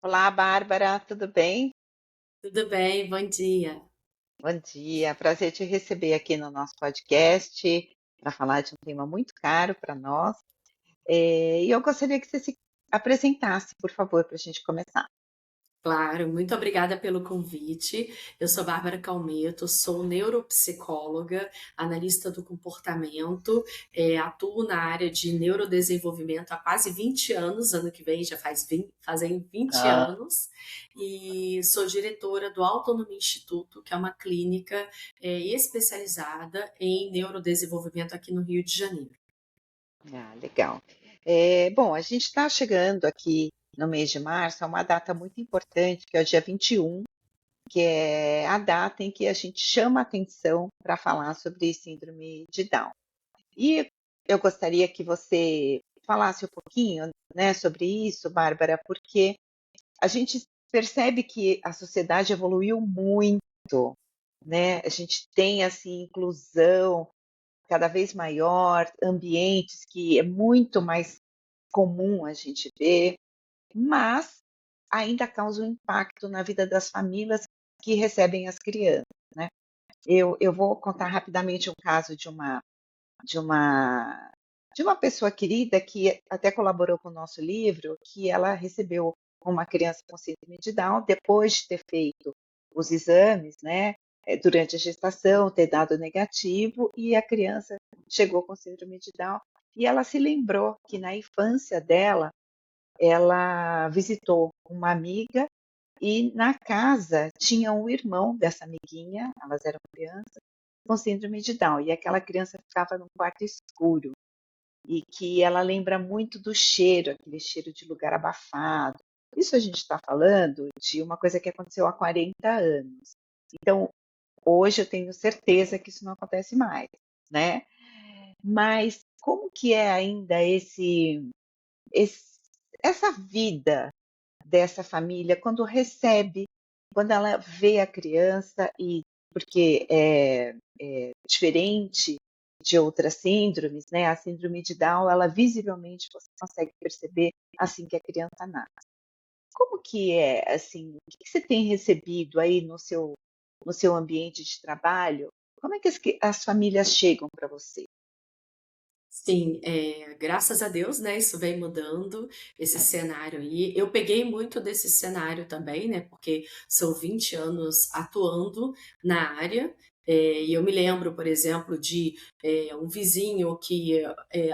Olá, Bárbara, tudo bem? Tudo bem, bom dia. Bom dia, prazer te receber aqui no nosso podcast para falar de um tema muito caro para nós. E eu gostaria que você se apresentasse, por favor, para a gente começar. Claro, muito obrigada pelo convite. Eu sou Bárbara Calmeto, sou neuropsicóloga, analista do comportamento, atuo na área de neurodesenvolvimento há quase 20 anos, ano que vem já fazem 20 Ah, anos, e sou diretora do Autonomia Instituto, que é uma clínica especializada em neurodesenvolvimento aqui no Rio de Janeiro. legal. Bom, a gente está chegando aqui no mês de março, é uma data muito importante, que é o dia 21, que é a data em que a gente chama atenção para falar sobre síndrome de Down. E eu gostaria que você falasse um pouquinho, né, sobre isso, Bárbara, porque a gente percebe que a sociedade evoluiu muito, né? A gente tem assim inclusão cada vez maior, ambientes que é muito mais comum a gente ver, mas ainda causa um impacto na vida das famílias que recebem as crianças, né? Eu vou contar rapidamente um caso de uma de uma pessoa querida que até colaborou com o nosso livro, que ela recebeu uma criança com síndrome de Down depois de ter feito os exames, né, durante a gestação, ter dado negativo, e a criança chegou com síndrome de Down, e ela se lembrou que na infância dela, ela visitou uma amiga e na casa tinha um irmão dessa amiguinha, elas eram crianças, com síndrome de Down, e aquela criança ficava num quarto escuro e que ela lembra muito do cheiro, aquele cheiro de lugar abafado. Isso a gente está falando de uma coisa que aconteceu há 40 anos. Então, hoje eu tenho certeza que isso não acontece mais, né? Mas como que é ainda esse essa vida dessa família quando recebe, quando ela vê a criança e porque é diferente de outras síndromes, né? A síndrome de Down, ela visivelmente você consegue perceber assim que a criança nasce. Como que é, assim, o que que você tem recebido aí no seu ambiente de trabalho? Como é que as famílias chegam para você? Sim, graças a Deus, né, isso vem mudando, esse cenário aí. Eu peguei muito desse cenário também, né, porque são 20 anos atuando na área, e eu me lembro, por exemplo, de um vizinho que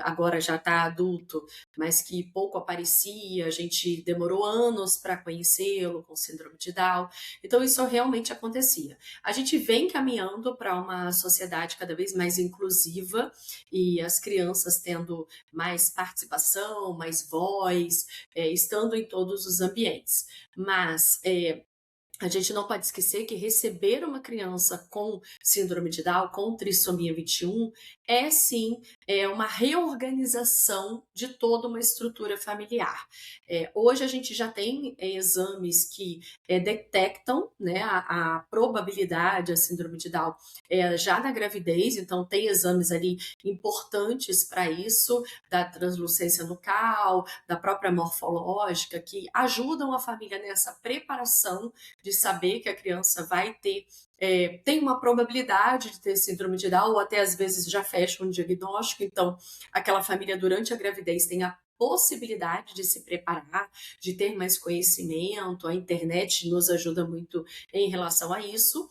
agora já está adulto, mas que pouco aparecia, a gente demorou anos para conhecê-lo com síndrome de Down, então isso realmente acontecia. A gente vem caminhando para uma sociedade cada vez mais inclusiva, e as crianças tendo mais participação, mais voz, estando em todos os ambientes. Mas a gente não pode esquecer que receber uma criança com síndrome de Down, com trissomia 21, é sim uma reorganização de toda uma estrutura familiar. Hoje a gente já tem exames que detectam, né, a probabilidade, a síndrome de Down, já na gravidez, então tem exames ali importantes para isso, da translucência nucal, da própria morfológica, que ajudam a família nessa preparação de saber que a criança vai ter, tem uma probabilidade de ter síndrome de Down, ou até às vezes já fecha um diagnóstico, então aquela família durante a gravidez tem a possibilidade de se preparar, de ter mais conhecimento, a internet nos ajuda muito em relação a isso,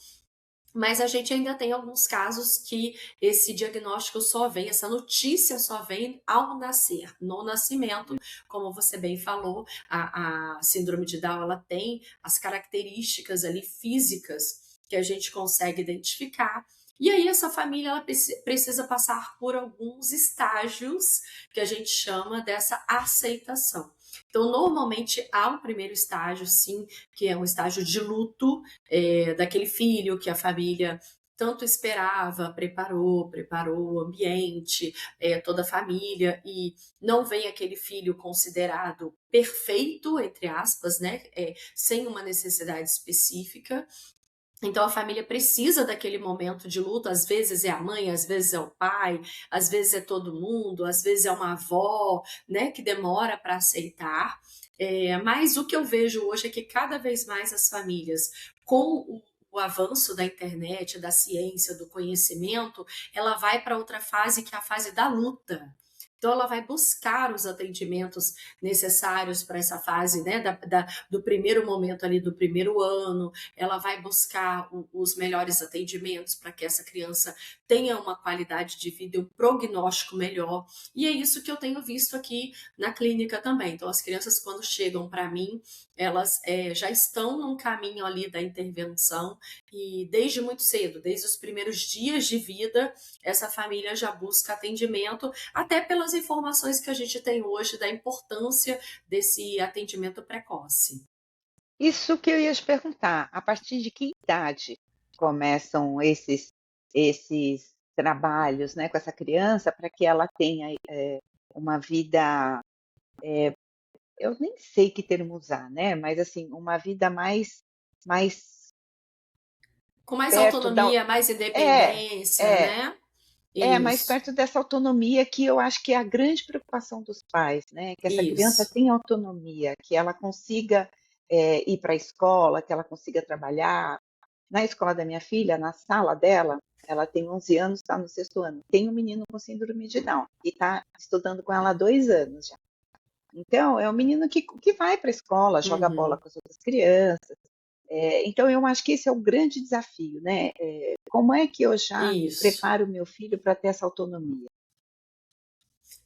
mas a gente ainda tem alguns casos que esse diagnóstico só vem, essa notícia só vem ao nascer, no nascimento, como você bem falou, a síndrome de Down, ela tem as características ali físicas que a gente consegue identificar. E aí essa família ela precisa passar por alguns estágios que a gente chama dessa aceitação. Então, normalmente há um primeiro estágio, sim, que é um estágio de luto, daquele filho que a família tanto esperava, preparou o ambiente, toda a família, e não vem aquele filho considerado perfeito, entre aspas, né, sem uma necessidade específica, Então a família precisa daquele momento de luto, às vezes é a mãe, às vezes é o pai, às vezes é todo mundo, às vezes é uma avó, né, que demora para aceitar. Mas o que eu vejo hoje é que cada vez mais as famílias, com o avanço da internet, da ciência, do conhecimento, ela vai para outra fase que é a fase da luta. Então ela vai buscar os atendimentos necessários para essa fase, né, do primeiro momento ali do primeiro ano, ela vai buscar os melhores atendimentos para que essa criança tenha uma qualidade de vida e um prognóstico melhor. E é isso que eu tenho visto aqui na clínica também. Então, as crianças, quando chegam para mim, elas já estão num caminho ali da intervenção e desde muito cedo, desde os primeiros dias de vida, essa família já busca atendimento, até pelas informações que a gente tem hoje da importância desse atendimento precoce. Isso que eu ia te perguntar, a partir de que idade começam esses trabalhos, né, com essa criança para que ela tenha, uma vida, eu nem sei que termo usar, né, mas assim, uma vida mais Com mais perto da autonomia, mais é, independência, é, né? mais Isso, perto dessa autonomia que eu acho que é a grande preocupação dos pais, né, que essa criança isso. tenha autonomia, que ela consiga, ir para a escola, que ela consiga trabalhar. Na escola da minha filha, na sala dela, ela tem 11 anos, está no sexto ano, tem um menino com síndrome de Down, e está estudando com ela há 2 anos já. Então, é um menino que vai para a escola, joga bola Uhum. com as outras crianças. Então, eu acho que esse é o grande desafio, né? Como é que eu já Isso. preparo o meu filho para ter essa autonomia?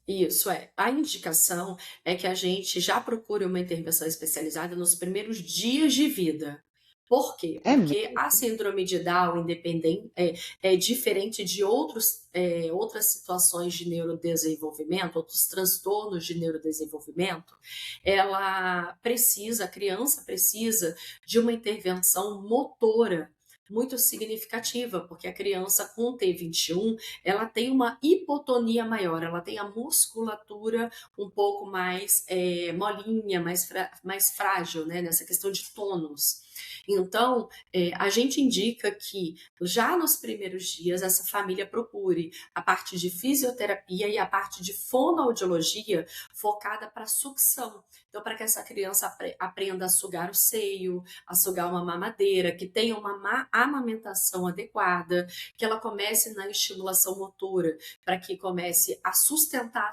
Isso é. A indicação é que a gente já procure uma intervenção especializada nos primeiros dias de vida. Por quê? É Porque mesmo? a síndrome de Down independente é diferente de outras situações de neurodesenvolvimento, outros transtornos de neurodesenvolvimento. A criança precisa de uma intervenção motora muito significativa, porque a criança com T21 ela tem uma hipotonia maior, ela tem a musculatura um pouco mais molinha, mais frágil, né, nessa questão de tônus. Então, a gente indica que já nos primeiros dias essa família procure a parte de fisioterapia e a parte de fonoaudiologia focada para sucção. Então, para que essa criança aprenda a sugar o seio, a sugar uma mamadeira, que tenha uma amamentação adequada, que ela comece na estimulação motora, para que comece a sustentar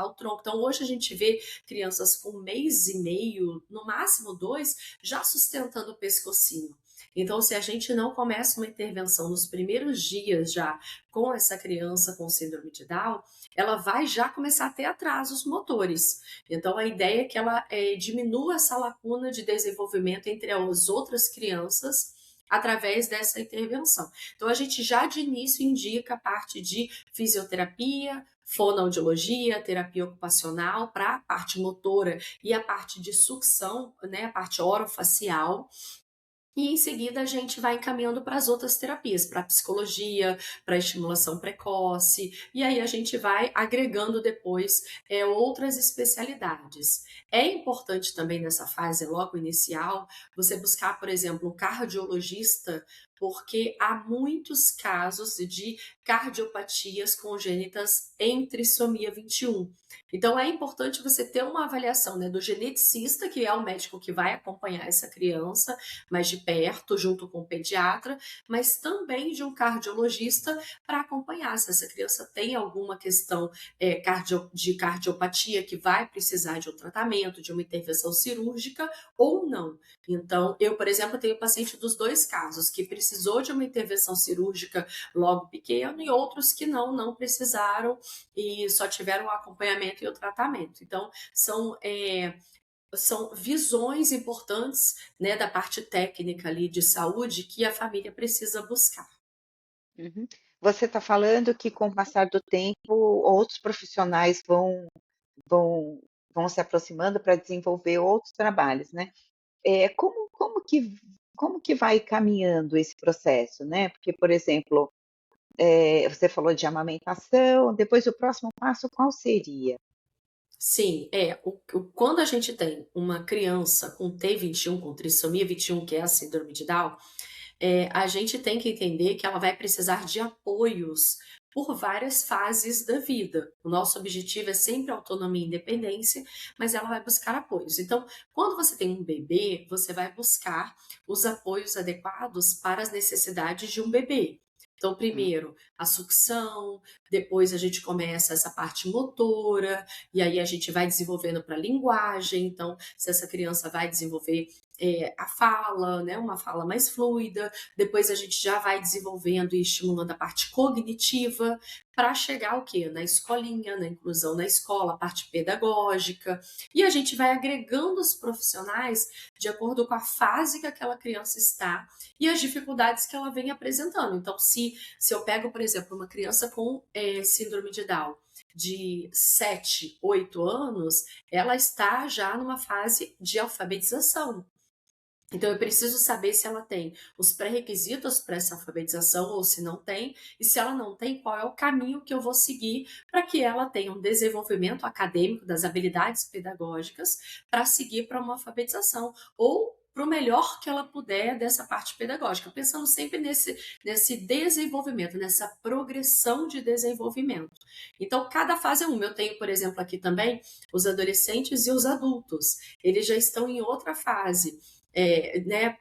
o tronco. Então, hoje a gente vê crianças com 1 mês e meio, no máximo 2, já sustentando o pescocinho. Então, se a gente não começa uma intervenção nos primeiros dias já com essa criança com síndrome de Down, ela vai já começar a ter atrasos motores. Então, a ideia é que ela diminua essa lacuna de desenvolvimento entre as outras crianças através dessa intervenção. Então, a gente já de início indica a parte de fisioterapia, fonoaudiologia, terapia ocupacional para a parte motora e a parte de sucção, né, a parte orofacial. E em seguida a gente vai encaminhando para as outras terapias, para a psicologia, para a estimulação precoce, e aí a gente vai agregando depois outras especialidades. É importante também nessa fase logo inicial você buscar, por exemplo, um cardiologista, porque há muitos casos de cardiopatias congênitas em trissomia 21. Então é importante você ter uma avaliação, né, do geneticista, que é o médico que vai acompanhar essa criança, mais de perto, junto com o pediatra, mas também de um cardiologista para acompanhar se essa criança tem alguma questão de cardiopatia que vai precisar de um tratamento, de uma intervenção cirúrgica ou não. Então, eu, por exemplo, tenho paciente dos dois casos, que precisou de uma intervenção cirúrgica logo pequeno e outros que não precisaram e só tiveram o acompanhamento e o tratamento. Então, são visões importantes, né, da parte técnica ali de saúde que a família precisa buscar. Uhum. Você está falando que com o passar do tempo, outros profissionais vão vão se aproximando para desenvolver outros trabalhos, né. Como que vai caminhando esse processo, né, porque, por exemplo, você falou de amamentação, depois o próximo passo qual seria? Sim, quando a gente tem uma criança com T21, com trissomia 21, que é a síndrome de Down, a gente tem que entender que ela vai precisar de apoios por várias fases da vida. O nosso objetivo é sempre autonomia e independência, mas ela vai buscar apoios. Então, quando você tem um bebê, você vai buscar os apoios adequados para as necessidades de um bebê. Então, Hum. primeiro, a sucção, depois a gente começa essa parte motora, e aí a gente vai desenvolvendo para a linguagem. Então, se essa criança vai desenvolver a fala, né, uma fala mais fluida, depois a gente já vai desenvolvendo e estimulando a parte cognitiva, para chegar ao quê? Na escolinha, na inclusão na escola, a parte pedagógica, e a gente vai agregando os profissionais de acordo com a fase que aquela criança está e as dificuldades que ela vem apresentando. Então, se eu pego, por exemplo, uma criança com síndrome de Down, de 7, 8 anos, ela está já numa fase de alfabetização. Então, eu preciso saber se ela tem os pré-requisitos para essa alfabetização ou se não tem, e se ela não tem, qual é o caminho que eu vou seguir para que ela tenha um desenvolvimento acadêmico das habilidades pedagógicas para seguir para uma alfabetização, ou para o melhor que ela puder dessa parte pedagógica, pensando sempre nesse desenvolvimento, nessa progressão de desenvolvimento. Então, cada fase é uma. Eu tenho, por exemplo, aqui também os adolescentes e os adultos. Eles já estão em outra fase né,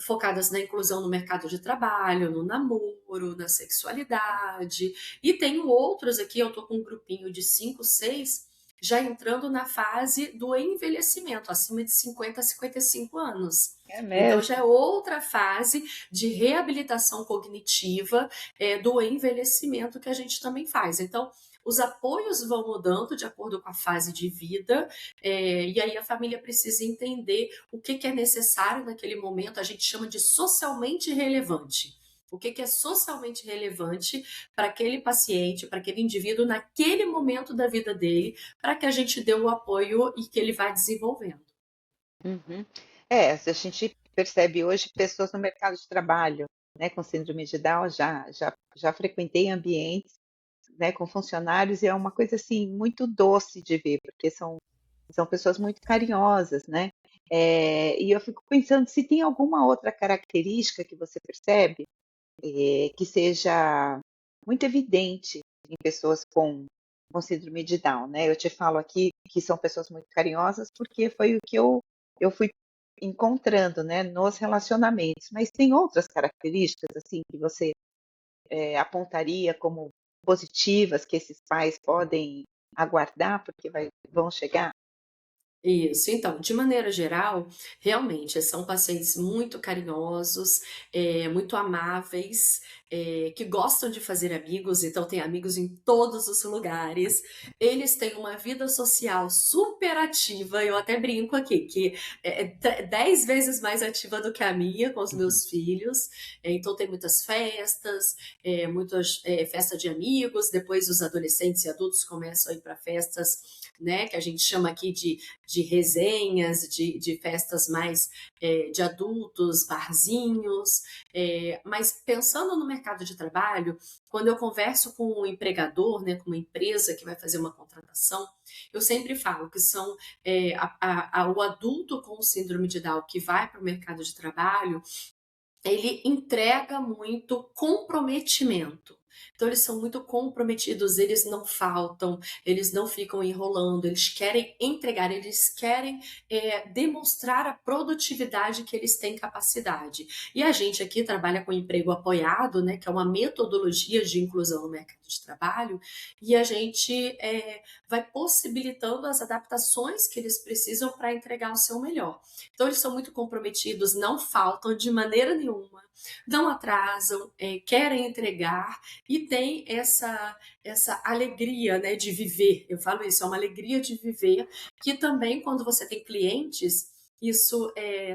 focadas na inclusão no mercado de trabalho, no namoro, na sexualidade. E tenho outros aqui, eu estou com um grupinho de 5, 6, já entrando na fase do envelhecimento, acima de 50 a 55 anos. É Então já é mesmo? outra fase de reabilitação cognitiva do envelhecimento que a gente também faz. Então, os apoios vão mudando de acordo com a fase de vida, e aí a família precisa entender o que é necessário naquele momento, a gente chama de socialmente relevante. O que é socialmente relevante para aquele paciente, para aquele indivíduo, naquele momento da vida dele, para que a gente dê o apoio e que ele vá desenvolvendo. Uhum. É, se a gente percebe hoje pessoas no mercado de trabalho, né, com síndrome de Down, já frequentei ambientes, né, com funcionários e é uma coisa, assim, muito doce de ver, porque são pessoas muito carinhosas, né. E eu fico pensando se tem alguma outra característica que você percebe, que seja muito evidente em pessoas com síndrome de Down, né. Eu te falo aqui que são pessoas muito carinhosas, porque foi o que eu fui encontrando, né, nos relacionamentos. Mas tem outras características, assim, que você, apontaria como positivas que esses pais podem aguardar, porque vão chegar? Isso. Então, de maneira geral, realmente são pacientes muito carinhosos, muito amáveis, que gostam de fazer amigos, então tem amigos em todos os lugares. Eles têm uma vida social super ativa, eu até brinco aqui que é 10 vezes mais ativa do que a minha com os Uhum. meus filhos. Então tem muitas festas, muitas festas de amigos, depois os adolescentes e adultos começam a ir para festas, né, que a gente chama aqui de resenhas, de festas mais de adultos, barzinhos. Mas pensando no mercado de trabalho, quando eu converso com um empregador, né, com uma empresa que vai fazer uma contratação, eu sempre falo que são o adulto com síndrome de Down que vai para o mercado de trabalho, ele entrega muito comprometimento. Então eles são muito comprometidos, eles não faltam, eles não ficam enrolando, eles querem entregar, eles querem demonstrar a produtividade que eles têm capacidade. E a gente aqui trabalha com emprego apoiado, né, que é uma metodologia de inclusão no mercado de trabalho, e a gente vai possibilitando as adaptações que eles precisam para entregar o seu melhor. Então eles são muito comprometidos, não faltam de maneira nenhuma, não atrasam, querem entregar e tem essa alegria, né, de viver. Eu falo isso, é uma alegria de viver, que também quando você tem clientes, isso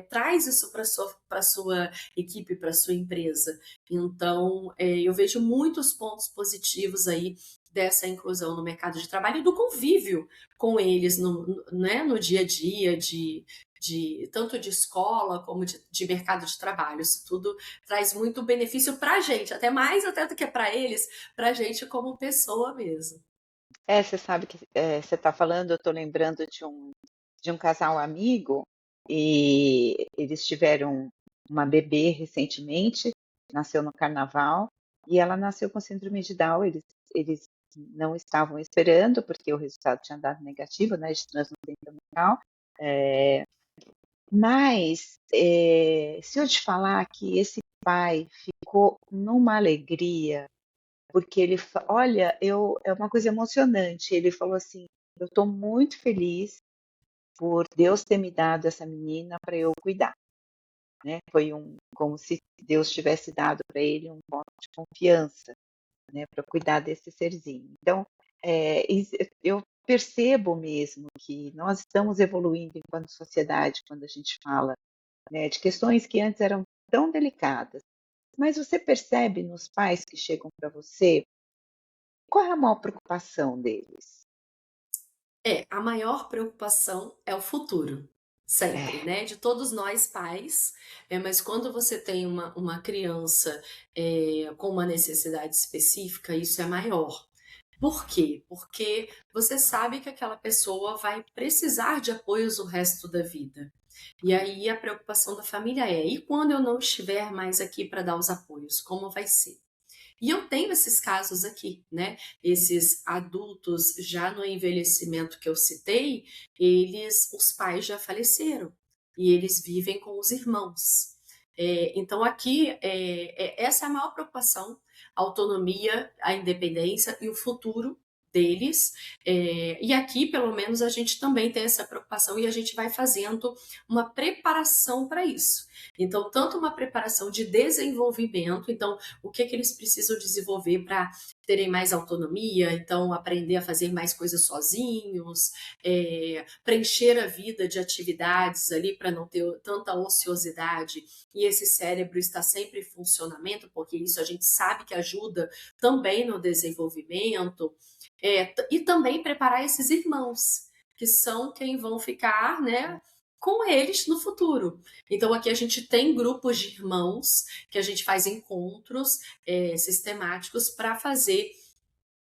traz isso para sua equipe, para sua empresa. Então, eu vejo muitos pontos positivos aí dessa inclusão no mercado de trabalho e do convívio com eles né, no dia a dia, tanto de escola como de mercado de trabalho. Isso tudo traz muito benefício para a gente, até mais até do que para eles, para a gente como pessoa mesmo. Você sabe que, você está falando, eu estou lembrando de um casal amigo, e eles tiveram uma bebê recentemente, nasceu no carnaval, e ela nasceu com síndrome de Down. Eles não estavam esperando, porque o resultado tinha dado negativo, né, de transplante mental. Mas, se eu te falar que esse pai ficou numa alegria, porque olha, é uma coisa emocionante. Ele falou assim: eu estou muito feliz por Deus ter me dado essa menina para eu cuidar, né? Foi como se Deus tivesse dado para ele um voto de confiança, né, para cuidar desse serzinho. Então, eu percebo mesmo que nós estamos evoluindo enquanto sociedade quando a gente fala, né, de questões que antes eram tão delicadas. Mas você percebe nos pais que chegam para você, qual é a maior preocupação deles? A maior preocupação é o futuro, sempre, É, né, de todos nós pais, mas quando você tem uma criança, com uma necessidade específica, isso é maior. Por quê? Porque você sabe que aquela pessoa vai precisar de apoios o resto da vida. E aí a preocupação da família é: e quando eu não estiver mais aqui para dar os apoios, como vai ser? E eu tenho esses casos aqui, né? Esses adultos já no envelhecimento que eu citei, os pais já faleceram e eles vivem com os irmãos. Então aqui essa é a maior preocupação: a autonomia, a independência e o futuro deles. E aqui, pelo menos, a gente também tem essa preocupação e a gente vai fazendo uma preparação para isso. Então, tanto uma preparação de desenvolvimento, então o que que eles precisam desenvolver para terem mais autonomia, então aprender a fazer mais coisas sozinhos, preencher a vida de atividades ali para não ter tanta ociosidade e esse cérebro está sempre em funcionamento, porque isso a gente sabe que ajuda também no desenvolvimento, e também preparar esses irmãos, que são quem vão ficar, né, com eles no futuro. Então aqui a gente tem grupos de irmãos que a gente faz encontros sistemáticos para fazer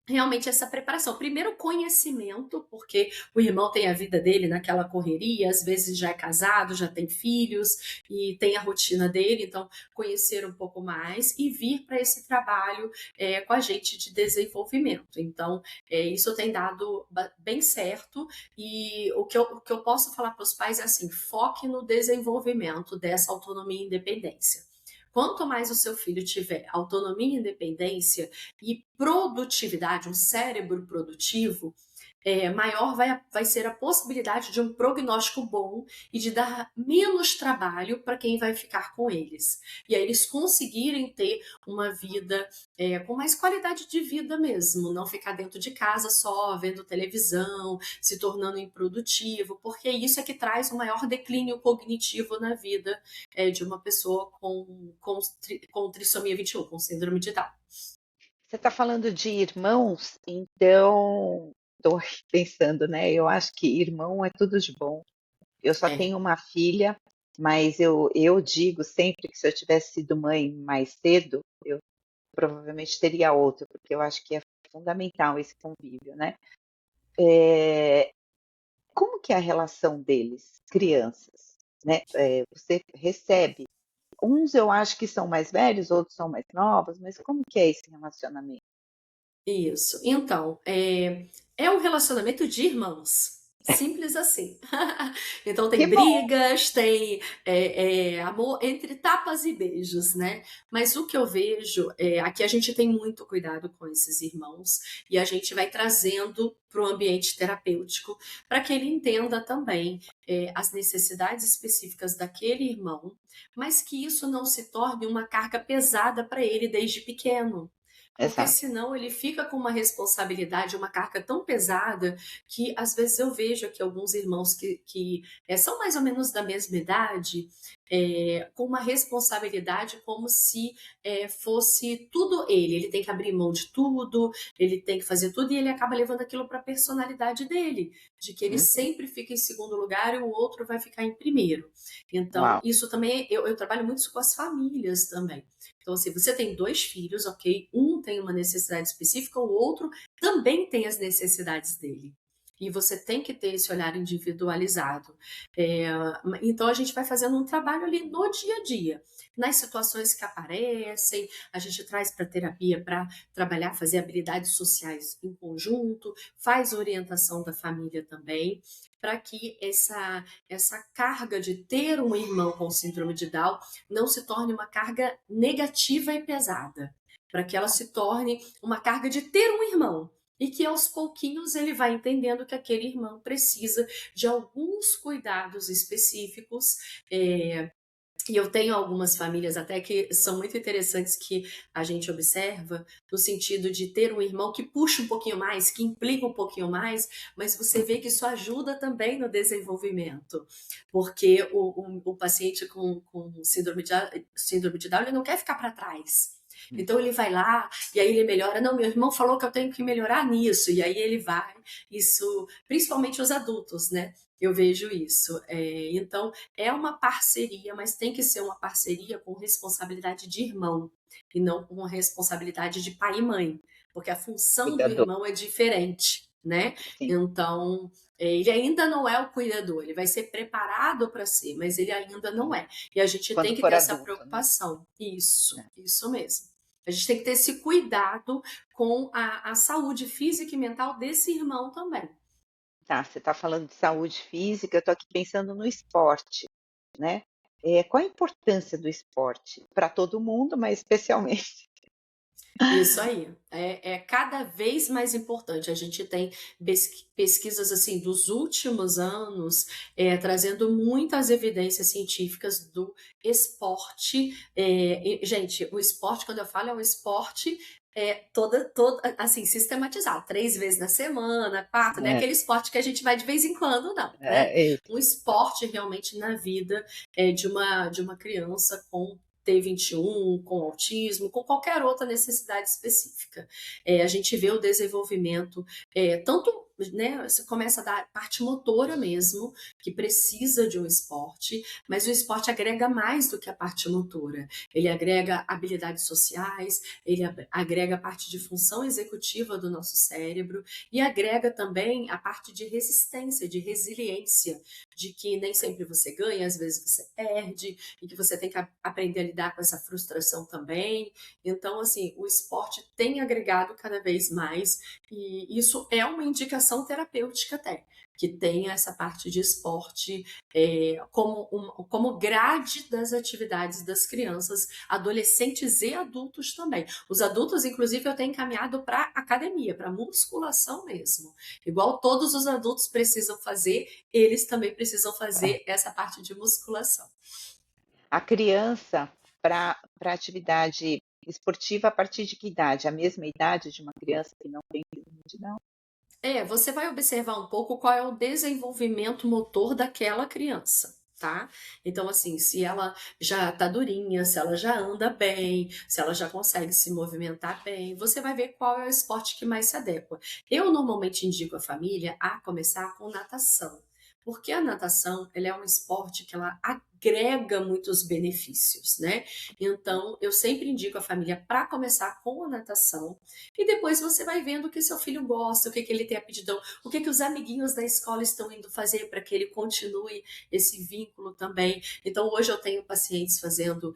realmente essa preparação. Primeiro, o conhecimento, porque o irmão tem a vida dele naquela correria, às vezes já é casado, já tem filhos e tem a rotina dele, então conhecer um pouco mais e vir para esse trabalho com a gente de desenvolvimento. Então, isso tem dado bem certo e o que eu posso falar para os pais é assim: foque no desenvolvimento dessa autonomia e independência. Quanto mais o seu filho tiver autonomia e independência e produtividade, um cérebro produtivo, maior vai ser a possibilidade de um prognóstico bom e de dar menos trabalho para quem vai ficar com eles. E aí eles conseguirem ter uma vida com mais qualidade de vida mesmo, não ficar dentro de casa só, vendo televisão, se tornando improdutivo, porque isso é que traz o maior declínio cognitivo na vida de uma pessoa com trissomia 21, com síndrome de Down. você está falando de irmãos, então estou pensando, né? Eu acho que irmão é tudo de bom. Eu só É, tenho uma filha, mas eu digo sempre que se eu tivesse sido mãe mais cedo, eu provavelmente teria outro, porque eu acho que é fundamental esse convívio, né? Como que é a relação deles, crianças, né? Você recebe, uns eu acho que são mais velhos, outros são mais novos, mas como que é esse relacionamento? isso. Então, é um relacionamento de irmãos. Simples assim. Então Que tem bom! brigas, tem amor entre tapas e beijos, né? Mas o que eu vejo, aqui a gente tem muito cuidado com esses irmãos e a gente vai trazendo para o ambiente terapêutico para que ele entenda também as necessidades específicas daquele irmão, mas que isso não se torne uma carga pesada para ele desde pequeno. Porque Exato. senão ele fica com uma responsabilidade, uma carga tão pesada que às vezes eu vejo aqui alguns irmãos que são mais ou menos da mesma idade, com uma responsabilidade como se fosse tudo ele. Ele tem que abrir mão de tudo, ele tem que fazer tudo e ele acaba levando aquilo para a personalidade dele, de que ele Uhum. sempre fica em segundo lugar e o outro vai ficar em primeiro. Então, Uau, isso também, eu trabalho muito com as famílias também. Então, assim, você tem dois filhos, ok? Um tem uma necessidade específica, o outro também tem as necessidades dele. E você tem que ter esse olhar individualizado. É, então a gente vai fazendo um trabalho ali no dia a dia. Nas situações que aparecem, a gente traz para terapia para trabalhar, fazer habilidades sociais em conjunto, faz orientação da família também, para que essa carga de ter um irmão com síndrome de Down não se torne uma carga negativa e pesada, para que ela se torne uma carga de ter um irmão. E que aos pouquinhos ele vai entendendo que aquele irmão precisa de alguns cuidados específicos. E eu tenho algumas famílias até que são muito interessantes que a gente observa, no sentido de ter um irmão que puxa um pouquinho mais, que implica um pouquinho mais, mas você vê que isso ajuda também no desenvolvimento, porque o paciente com síndrome de Down, ele não quer ficar para trás. Então ele vai lá e aí ele melhora. Não, meu irmão falou que eu tenho que melhorar nisso. E aí ele vai. Isso, principalmente os adultos, né? Eu vejo isso. Então é uma parceria, mas tem que ser uma parceria com responsabilidade de irmão e não com responsabilidade de pai e mãe, porque a função do Cuidador, irmão é diferente, né? sim. Então ele ainda não é o cuidador. Ele vai ser preparado para ser, mas ele ainda não é. E a gente Quando tem que for ter essa adulto, né? preocupação. É. Isso mesmo. A gente tem que ter esse cuidado com a saúde física e mental desse irmão também. Tá, você está falando de saúde física, eu estou aqui pensando no esporte, né? Qual a importância do esporte para todo mundo, mas especialmente? Isso aí, é cada vez mais importante. A gente tem pesquisas assim dos últimos anos trazendo muitas evidências científicas do esporte. Gente, o esporte, quando eu falo, é um esporte toda assim, sistematizado, 3 vezes na semana, 4, não é É, aquele esporte que a gente vai de vez em quando, não, né? é isso. Um esporte realmente na vida de uma criança com T21, com autismo, com qualquer outra necessidade específica. A gente vê o desenvolvimento, tanto, né, você começa a dar parte motora mesmo, que precisa de um esporte, mas o esporte agrega mais do que a parte motora. Ele agrega habilidades sociais, ele agrega a parte de função executiva do nosso cérebro e agrega também a parte de resistência, de resiliência, de que nem sempre você ganha, às vezes você perde, e que você tem que aprender a lidar com essa frustração também. Então, assim, o esporte tem agregado cada vez mais, e isso é uma indicação terapêutica até, que tenha essa parte de esporte como grade das atividades das crianças, adolescentes e adultos também. Os adultos, inclusive, eu tenho encaminhado para academia, para musculação mesmo. Igual todos os adultos precisam fazer, eles também precisam fazer essa parte de musculação. A criança, para atividade esportiva, a partir de que idade? A mesma idade de uma criança que não tem síndrome de Down? Você vai observar um pouco qual é o desenvolvimento motor daquela criança, tá? Então, assim, se ela já tá durinha, se ela já anda bem, se ela já consegue se movimentar bem, você vai ver qual é o esporte que mais se adequa. Eu normalmente indico a família a começar com natação, porque a natação, ela é um esporte que ela agrega muitos benefícios, né? Então, eu sempre indico a família para começar com a natação, e depois você vai vendo o que seu filho gosta, o que ele tem aptidão, o que os amiguinhos da escola estão indo fazer para que ele continue esse vínculo também. Então, hoje eu tenho pacientes fazendo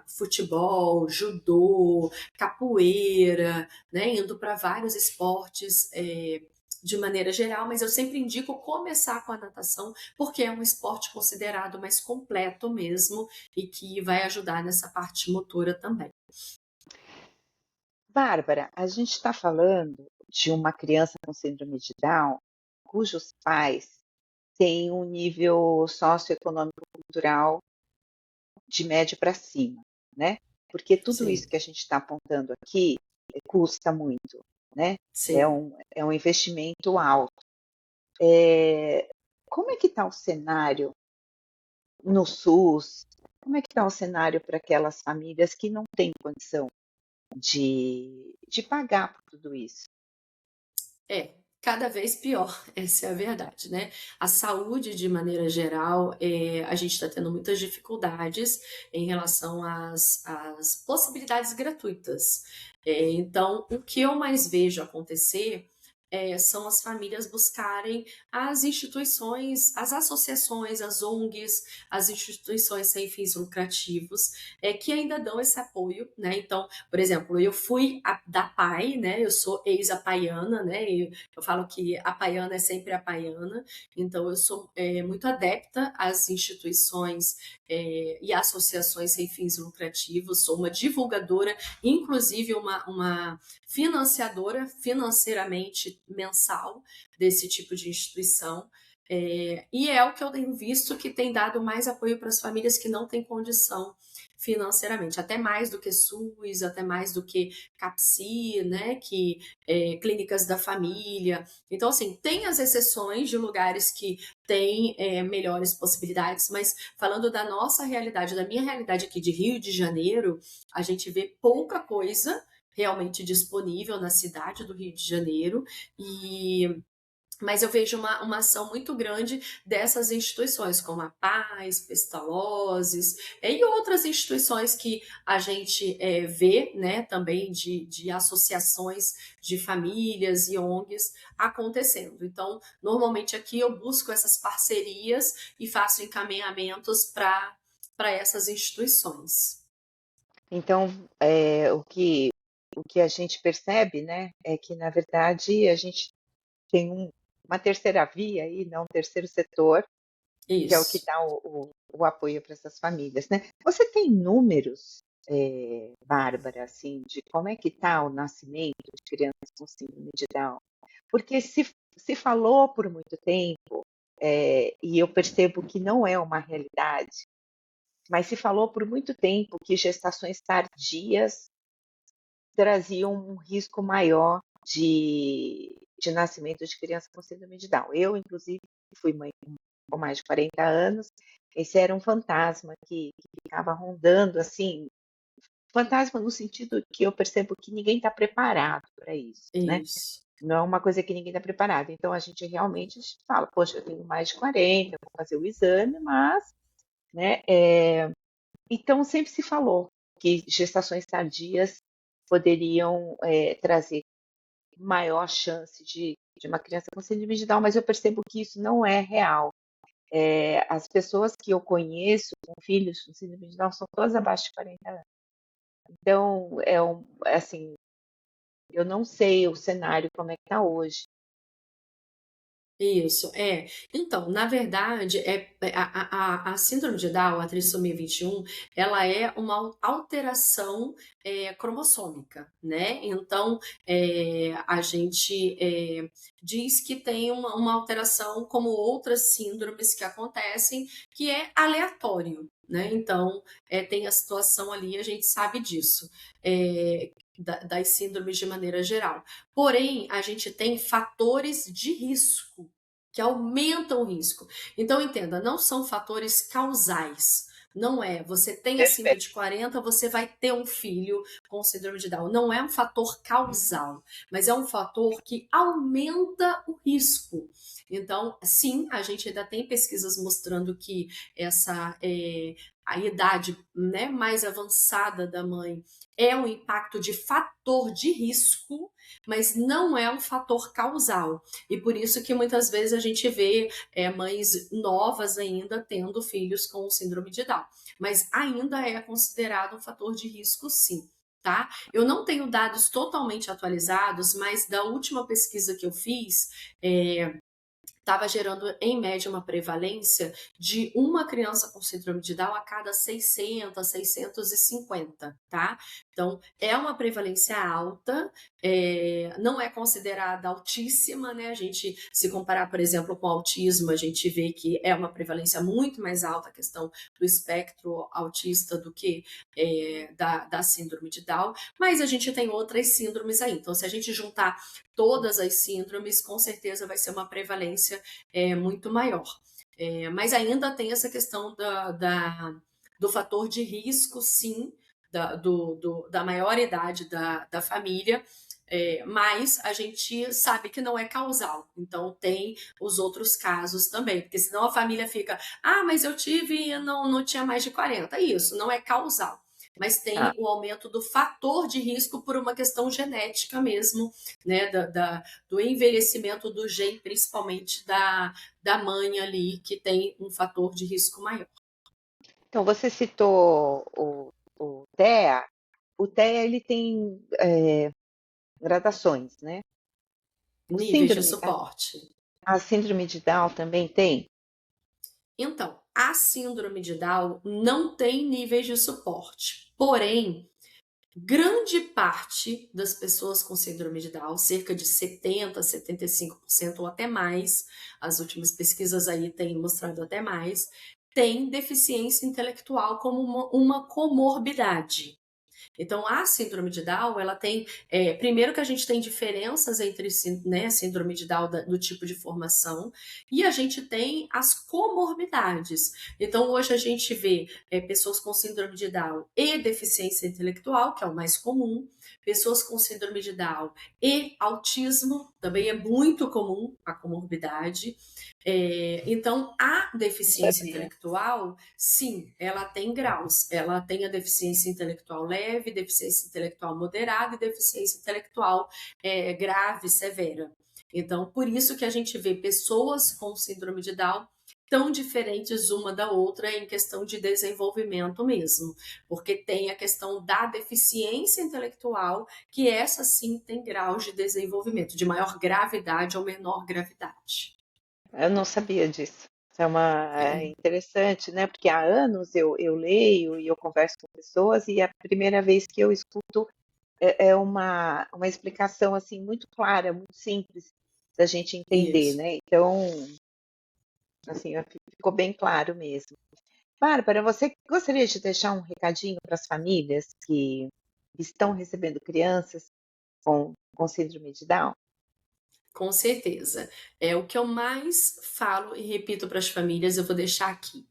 futebol, judô, capoeira, né, indo para vários esportes. De maneira geral, mas eu sempre indico começar com a natação, porque é um esporte considerado mais completo mesmo e que vai ajudar nessa parte motora também. Bárbara, a gente está falando de uma criança com síndrome de Down, cujos pais têm um nível socioeconômico cultural de médio para cima, né? Porque tudo Sim, isso que a gente está apontando aqui custa muito, né? sim. É um investimento alto. É, como é que está o cenário no SUS? Como é que está o cenário para aquelas famílias que não têm condição de pagar por tudo isso? Cada vez pior, essa é a verdade, né? A saúde, de maneira geral, a gente está tendo muitas dificuldades em relação às possibilidades gratuitas. Então, o que eu mais vejo acontecer são as famílias buscarem as instituições, as associações, as ONGs, as instituições sem fins lucrativos, que ainda dão esse apoio, né? Então, por exemplo, eu fui da PAI, né? Eu sou ex-apaiana, né? E eu falo que a paiana é sempre a paiana, então eu sou muito adepta às instituições e associações sem fins lucrativos, sou uma divulgadora, inclusive uma financiadora financeiramente mensal desse tipo de instituição. E é o que eu tenho visto que tem dado mais apoio para as famílias que não têm condição financeiramente, até mais do que SUS, até mais do que CAPSI, né, que clínicas da família. Então, assim, tem as exceções de lugares que têm melhores possibilidades, mas falando da nossa realidade, da minha realidade aqui de Rio de Janeiro, a gente vê pouca coisa realmente disponível na cidade do Rio de Janeiro, mas eu vejo uma ação muito grande dessas instituições, como a Paz, Pestalozes, e outras instituições que a gente vê, né, também de associações de famílias e ONGs acontecendo. Então, normalmente aqui eu busco essas parcerias e faço encaminhamentos para essas instituições. Então, o que a gente percebe, né, é que, na verdade, a gente tem uma terceira via aí, não, um terceiro setor, que é o que Isso. dá o apoio para essas famílias, né? Você tem números, Bárbara, assim, de como é que está o nascimento de crianças com síndrome de Down? Porque se falou por muito tempo, e eu percebo que não é uma realidade, mas se falou por muito tempo que gestações tardias traziam um risco maior de nascimento de criança com síndrome de Down. Eu, inclusive, fui mãe com mais de 40 anos, esse era um fantasma que ficava rondando, assim, fantasma no sentido que eu percebo que ninguém está preparado para isso, né? Isso. Não é uma coisa que ninguém está preparado. Então, a gente realmente fala, poxa, eu tenho mais de 40, vou fazer o exame, mas, né? Então, sempre se falou que gestações tardias poderiam trazer maior chance de uma criança com síndrome de Down, mas eu percebo que isso não é real. As pessoas que eu conheço com filhos com síndrome de Down são todas abaixo de 40 anos. Então, assim, eu não sei o cenário como é que está hoje. Isso, é. Então, na verdade, a síndrome de Down, a trissomia 21, ela é uma alteração cromossômica, né? Então, a gente diz que tem uma alteração como outras síndromes que acontecem, que é aleatório, né? Então, tem a situação ali, a gente sabe disso, das síndromes de maneira geral. Porém, a gente tem fatores de risco que aumentam o risco. Então, entenda, não são fatores causais. Não é, você tem acima Perfeito. de 40, você vai ter um filho com síndrome de Down. Não é um fator causal, mas é um fator que aumenta o risco. Então, sim, a gente ainda tem pesquisas mostrando que a idade, né, mais avançada da mãe é um impacto de fator de risco, mas não é um fator causal. E por isso que muitas vezes a gente vê mães novas ainda tendo filhos com síndrome de Down. Mas ainda é considerado um fator de risco, sim. Tá? Eu não tenho dados totalmente atualizados, mas da última pesquisa que eu fiz, estava gerando, em média, uma prevalência de uma criança com síndrome de Down a cada 600, 650, tá? Então, é uma prevalência alta, não é considerada altíssima, né? A gente, se comparar, por exemplo, com o autismo, a gente vê que é uma prevalência muito mais alta a questão do espectro autista do que da síndrome de Down, mas a gente tem outras síndromes aí. Então, se a gente juntar todas as síndromes, com certeza vai ser uma prevalência muito maior. Mas ainda tem essa questão do fator de risco, sim, da maior idade da família, mas a gente sabe que não é causal, então tem os outros casos também, porque senão a família fica, mas eu tive e não tinha mais de 40, isso, não é causal. mas Tá. tem o aumento do fator de risco por uma questão genética mesmo, né, do envelhecimento do gene, principalmente da mãe ali, que tem um fator de risco maior. Então, você citou o TEA. O TEA ele tem gradações, né? O Níveis de síndrome suporte. a síndrome de Down também tem? Então, a síndrome de Down não tem níveis de suporte, porém, grande parte das pessoas com síndrome de Down, cerca de 70, 75% ou até mais, as últimas pesquisas aí têm mostrado até mais, tem deficiência intelectual como uma comorbidade. Então, a síndrome de Down, ela tem. Primeiro, que a gente tem diferenças entre né, síndrome de Down do tipo de formação, e a gente tem as comorbidades. Então, hoje a gente vê pessoas com síndrome de Down e deficiência intelectual, que é o mais comum, pessoas com síndrome de Down e autismo, também é muito comum a comorbidade. Então, a Não deficiência sabia. intelectual, sim, ela tem graus. Ela tem a deficiência intelectual leve, deficiência intelectual moderada e deficiência intelectual grave, severa. Então, por isso que a gente vê pessoas com síndrome de Down tão diferentes uma da outra em questão de desenvolvimento mesmo, porque tem a questão da deficiência intelectual, que essa sim tem graus de desenvolvimento, de maior gravidade ou menor gravidade. Eu não sabia disso. Isso é É, interessante, né? Porque há anos eu leio e eu converso com pessoas e é a primeira vez que eu escuto é uma explicação assim muito clara, muito simples da gente entender, isso. né? Então, assim, ficou bem claro mesmo. Bárbara, você gostaria de deixar um recadinho para as famílias que estão recebendo crianças com síndrome de Down? Com certeza. É o que eu mais falo e repito para as famílias, eu vou deixar aqui.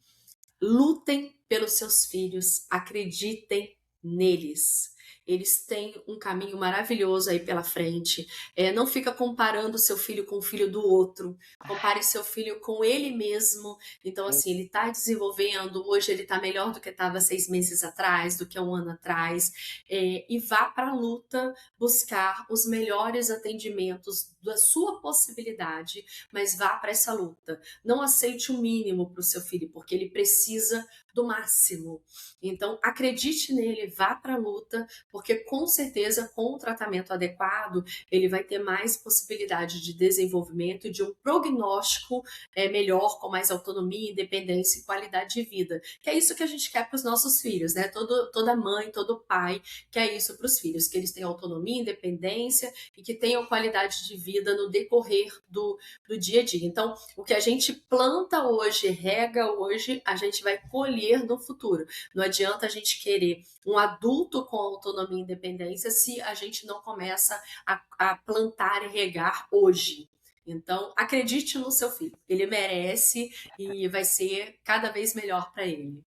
Lutem pelos seus filhos, acreditem neles. Eles têm um caminho maravilhoso aí pela frente. Não fica comparando seu filho com o filho do outro. Compare seu filho com ele mesmo. Então, assim, ele está desenvolvendo. Hoje ele está melhor do que estava 6 meses atrás, do que 1 ano atrás. E vá para a luta buscar os melhores atendimentos da sua possibilidade, mas vá para essa luta. Não aceite o mínimo para o seu filho, porque ele precisa do máximo. Então, acredite nele, vá para a luta, porque com certeza, com o tratamento adequado, ele vai ter mais possibilidade de desenvolvimento e de um prognóstico melhor, com mais autonomia, independência e qualidade de vida. Que é isso que a gente quer para os nossos filhos, né? Toda mãe, todo pai quer isso para os filhos, que eles tenham autonomia, independência e que tenham qualidade de vida no decorrer do dia a dia. Então, o que a gente planta hoje, rega hoje, a gente vai colher no futuro. Não adianta a gente querer um adulto com autonomia e independência se a gente não começa a plantar e regar hoje. Então, acredite no seu filho. Ele merece e vai ser cada vez melhor para ele.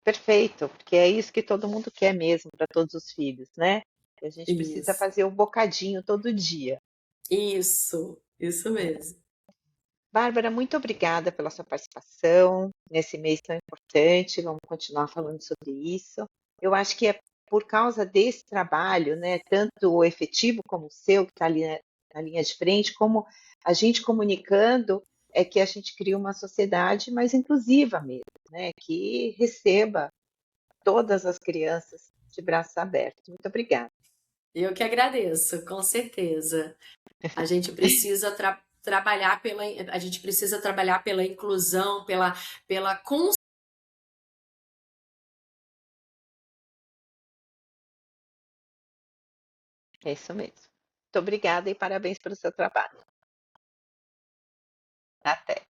Perfeito, porque é isso que todo mundo quer mesmo para todos os filhos, né? E a gente precisa Isso, fazer um bocadinho todo dia. isso mesmo. Bárbara, muito obrigada pela sua participação nesse mês tão importante. Vamos continuar falando sobre isso. Eu acho que é por causa desse trabalho, né, tanto o efetivo como o seu, que está ali na linha de frente, como a gente comunicando, é que a gente cria uma sociedade mais inclusiva mesmo, né, que receba todas as crianças de braços abertos. Muito obrigada. Eu que agradeço, com certeza. A gente precisa trabalhar a gente precisa trabalhar pela inclusão, pela É isso mesmo. Muito obrigada e parabéns pelo seu trabalho. Até.